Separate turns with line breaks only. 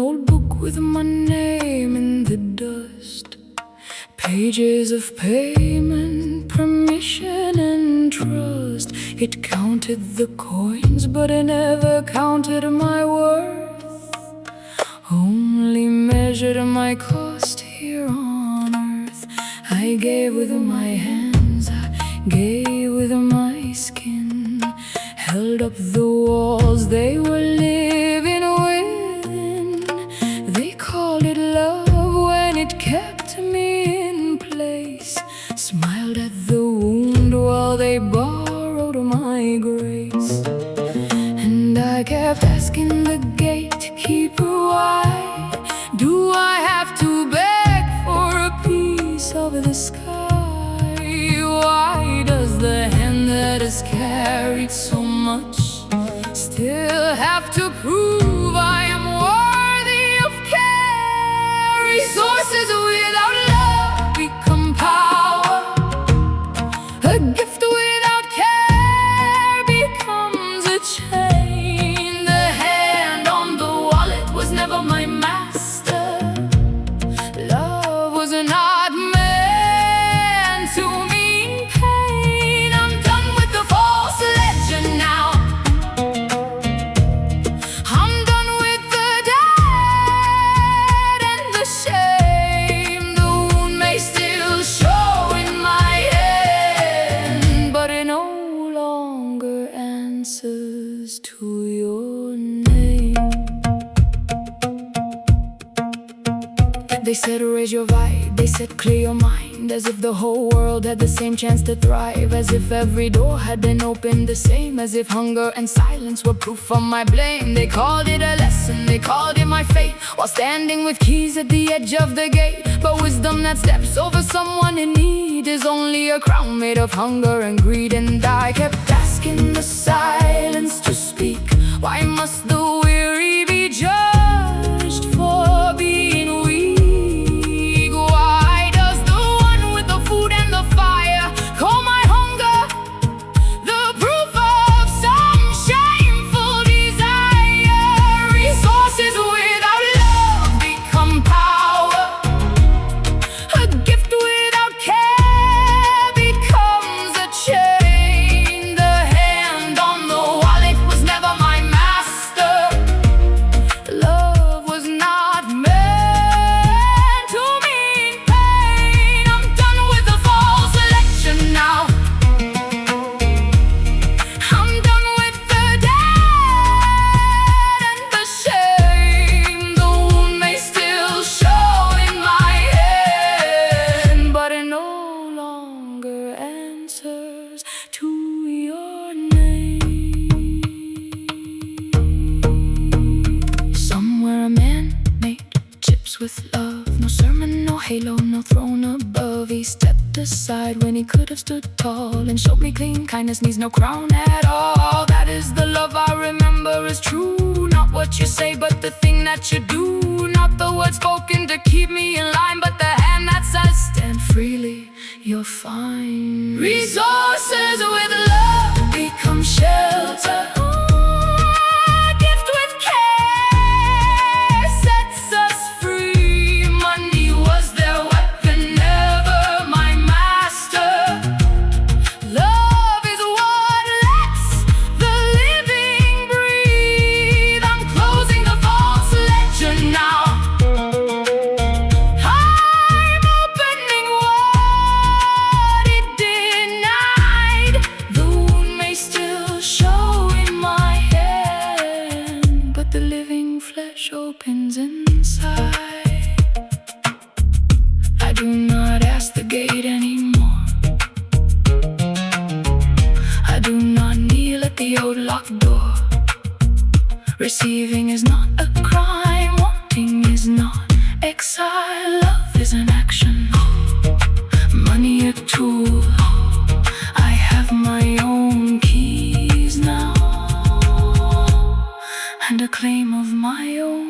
old book with my name in the dust. Pages of payment, permission and trust. It counted the coins, but it never counted my worth. Only measured my cost here on earth. I gave with my hands, I gave with my skin. Held up the walls they were living within. They called it love when it kept me in place. Smiled at the wound while they borrowed my grace. And I kept asking the gatekeeper, why do I have to beg for a piece of the sky? Why does the hand that has carried so much still have to prove I am worthy of care? Resources without love become power. A gift without care becomes a chain. The hand on the wallet was never my master. Love was not meant to mean pain. I'm done with the false legend now. I'm done with the debt and the shame. The wound may still show in my hand, but it no longer answers to your name. They said raise your vibe, they said clear your mind. As if the whole world had the same chance to thrive. As if every door had been opened the same. As if hunger and silence were proof of my blame. They called it a lesson, they called it my fate, while standing with keys at the edge of the gate. But wisdom that steps over someone in need is only a crown made of hunger and greed. And I kept asking the silence to speak. Why must the weary be judged for being weak? Why does the one with the food and the fire call my hunger the proof of some shameful desire? Resources without love become power. A gift without care becomes a chain. The hand on the wallet was never my master. Love was not meant to mean pain. I'm done with the false election now. I'm done with the debt and the shame. The wound may still show in my hand, but it no longer answers to your name. Somewhere a man made chips with love. No sermon, no halo, no throne above. He stepped aside when he could have stood tall and showed me clean kindness needs no crown at all. That is the love I remember is true. Not what you say, but the thing that you do. Not the words spoken to keep me in line, but the hand that says stand freely, you're fine. Resources with love become shelter. A gift with care sets us free. Money was their weapon, never my master. Love is what lets the living breathe. I'm closing the false legend now. I'm opening what it denied. The wound may still show in my hand, but the living flesh opens inside. I do not ask the gate anymore. I do not kneel at the old locked door. Receiving is not a crime, wanting is not exile. Love is an action, money a tool. I have my own keys now, and a claim of my own.